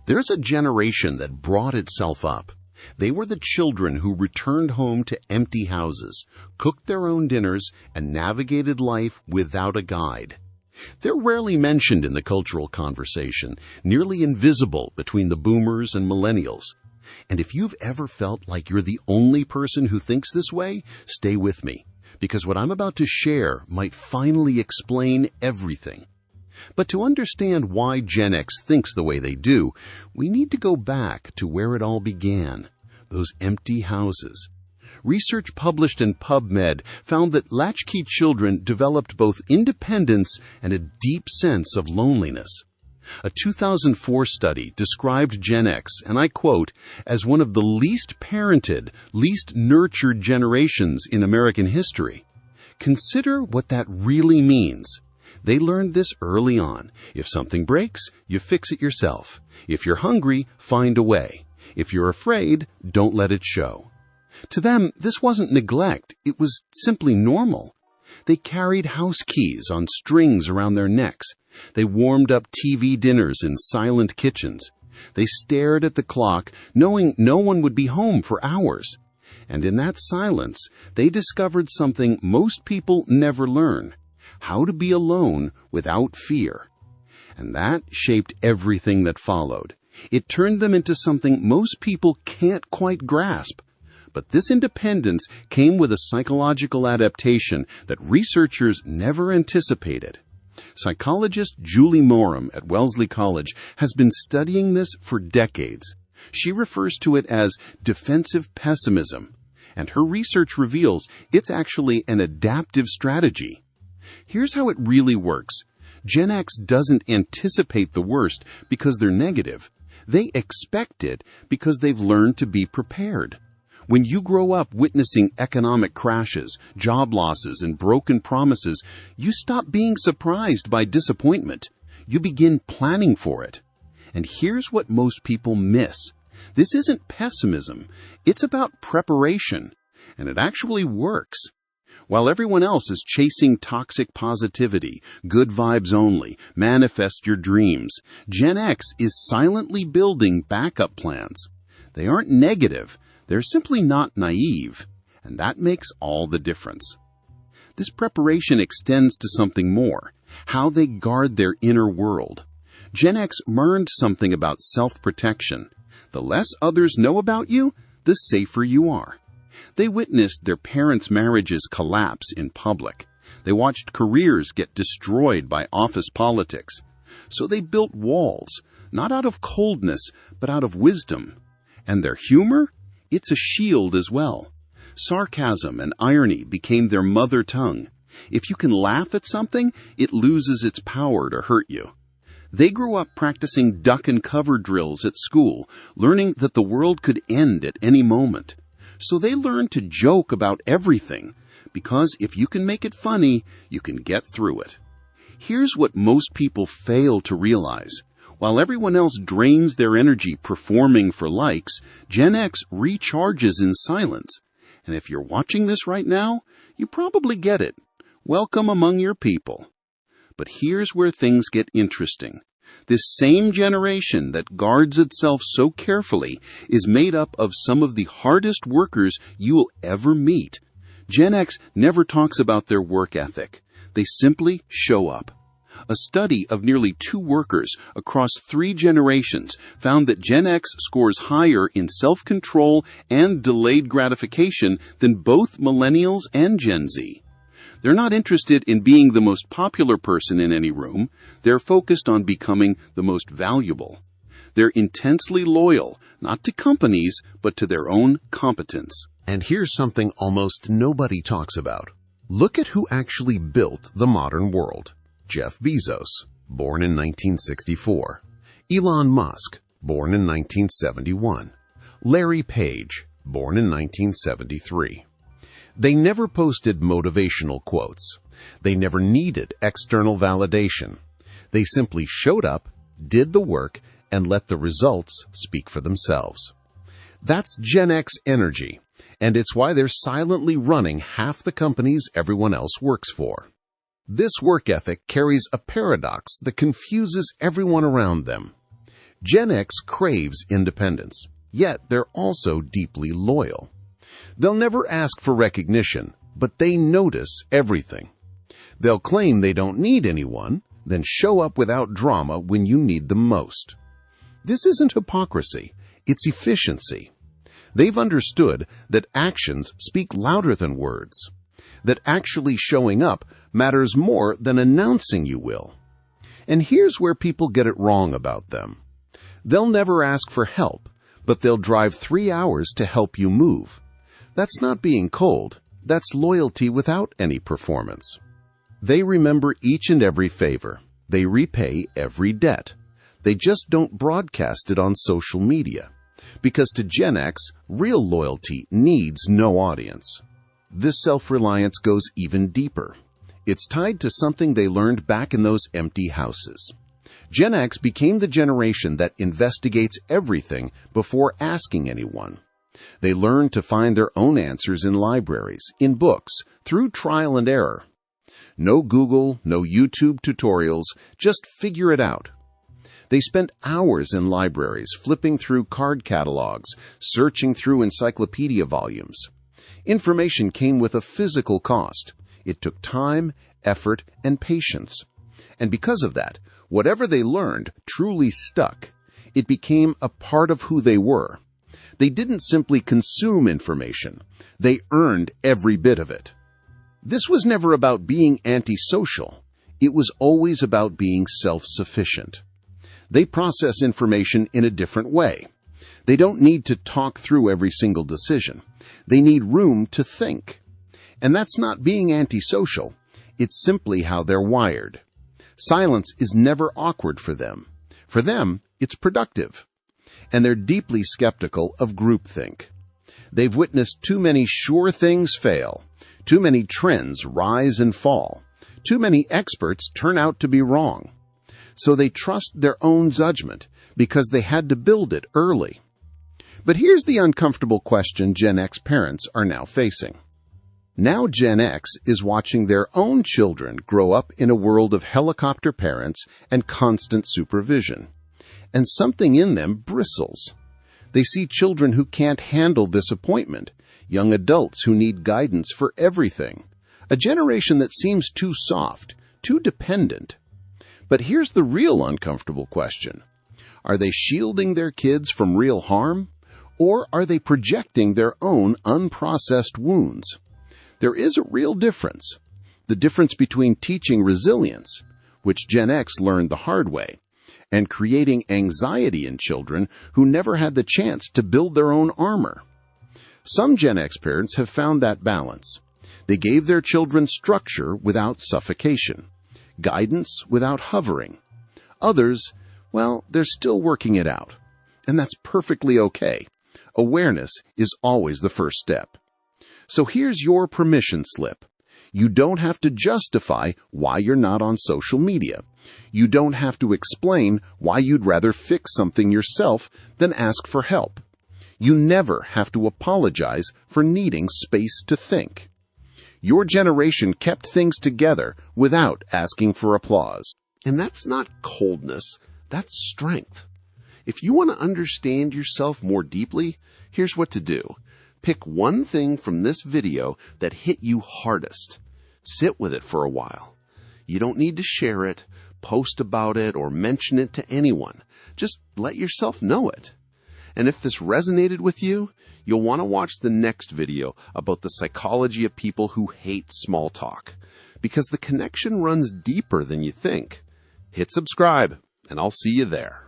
There's a generation that brought itself up. They were the children who returned home to empty houses, cooked their own dinners, and navigated life without a guide. They're rarely mentioned in the cultural conversation, nearly invisible between the boomers and millennials. And if you've ever felt like you're the only person who thinks this way, stay with me, because what I'm about to share might finally explain everything. But to understand why Gen X thinks the way they do, we need to go back to where it all began, those empty houses. Research published in PubMed found that latchkey children developed both independence and a deep sense of loneliness. A 2004 study described Gen X, and I quote, as one of the least parented, least nurtured generations in American history. Consider what that really means. They learned this early on. If something breaks, you fix it yourself. If you're hungry, find a way. If you're afraid, don't let it show. To them, this wasn't neglect. It was simply normal. They carried house keys on strings around their necks. They warmed up TV dinners in silent kitchens. They stared at the clock, knowing no one would be home for hours. And in that silence, they discovered something most people never learn: how to be alone without fear. And that shaped everything that followed. It turned them into something most people can't quite grasp. But this independence came with a psychological adaptation that researchers never anticipated. Psychologist Julie Morum at Wellesley College has been studying this for decades. She refers to it as defensive pessimism, and her research reveals it's actually an adaptive strategy. Here's how it really works. Gen X doesn't anticipate the worst because they're negative. They expect it because they've learned to be prepared. When you grow up witnessing economic crashes, job losses, and broken promises, you stop being surprised by disappointment. You begin planning for it. And here's what most people miss. This isn't pessimism. It's about preparation. And it actually works. While everyone else is chasing toxic positivity, good vibes only, manifest your dreams, Gen X is silently building backup plans. They aren't negative. They're simply not naive, and that makes all the difference. This preparation extends to something more: how they guard their inner world. Gen X learned something about self-protection. The less others know about you, the safer you are. They witnessed their parents' marriages collapse in public. They watched careers get destroyed by office politics. So they built walls, not out of coldness, but out of wisdom. And their humor? It's a shield as well. Sarcasm and irony became their mother tongue. If you can laugh at something, it loses its power to hurt you. They grew up practicing duck and cover drills at school, learning that the world could end at any moment. So they learned to joke about everything, because if you can make it funny, you can get through it. Here's what most people fail to realize. While everyone else drains their energy performing for likes, Gen X recharges in silence. And if you're watching this right now, you probably get it. Welcome among your people. But here's where things get interesting. This same generation that guards itself so carefully is made up of some of the hardest workers you'll ever meet. Gen X never talks about their work ethic. They simply show up. A study of nearly 2 workers across 3 generations found that Gen X scores higher in self-control and delayed gratification than both millennials and Gen Z. They're not interested in being the most popular person in any room. They're focused on becoming the most valuable. They're intensely loyal, not to companies, but to their own competence. And here's something almost nobody talks about. Look at who actually built the modern world. Jeff Bezos, born in 1964. Elon Musk, born in 1971. Larry Page, born in 1973. They never posted motivational quotes. They never needed external validation. They simply showed up, did the work, and let the results speak for themselves. That's Gen X energy, and it's why they're silently running half the companies everyone else works for. This work ethic carries a paradox that confuses everyone around them. Gen X craves independence, yet they're also deeply loyal. They'll never ask for recognition, but they notice everything. They'll claim they don't need anyone, then show up without drama when you need them most. This isn't hypocrisy, it's efficiency. They've understood that actions speak louder than words, that actually showing up matters more than announcing you will. And here's where people get it wrong about them. They'll never ask for help, but they'll drive 3 hours to help you move. That's not being cold, that's loyalty without any performance. They remember each and every favor. They repay every debt. They just don't broadcast it on social media. Because to Gen X, real loyalty needs no audience. This self-reliance goes even deeper. It's tied to something they learned back in those empty houses. Gen X became the generation that investigates everything before asking anyone. They learned to find their own answers in libraries, in books, through trial and error. No Google, no YouTube tutorials, just figure it out. They spent hours in libraries, flipping through card catalogs, searching through encyclopedia volumes. Information came with a physical cost. It took time, effort, and patience. And because of that, whatever they learned truly stuck. It became a part of who they were. They didn't simply consume information. They earned every bit of it. This was never about being antisocial. It was always about being self-sufficient. They process information in a different way. They don't need to talk through every single decision. They need room to think. And that's not being antisocial. It's simply how they're wired. Silence is never awkward for them. For them, it's productive. And they're deeply skeptical of groupthink. They've witnessed too many sure things fail, too many trends rise and fall, too many experts turn out to be wrong. So they trust their own judgment because they had to build it early. But here's the uncomfortable question Gen X parents are now facing. Now Gen X is watching their own children grow up in a world of helicopter parents and constant supervision. And something in them bristles. They see children who can't handle disappointment, young adults who need guidance for everything, a generation that seems too soft, too dependent. But here's the real uncomfortable question. Are they shielding their kids from real harm? Or are they projecting their own unprocessed wounds? There is a real difference. The difference between teaching resilience, which Gen X learned the hard way, and creating anxiety in children who never had the chance to build their own armor. Some Gen X parents have found that balance. They gave their children structure without suffocation, guidance without hovering. Others, well, they're still working it out. And that's perfectly okay. Awareness is always the first step. So here's your permission slip. You don't have to justify why you're not on social media. You don't have to explain why you'd rather fix something yourself than ask for help. You never have to apologize for needing space to think. Your generation kept things together without asking for applause. And that's not coldness, that's strength. If you want to understand yourself more deeply, here's what to do. Pick one thing from this video that hit you hardest. Sit with it for a while. You don't need to share it, post about it, or mention it to anyone. Just let yourself know it. And if this resonated with you, you'll want to watch the next video about the psychology of people who hate small talk, because the connection runs deeper than you think. Hit subscribe, and I'll see you there.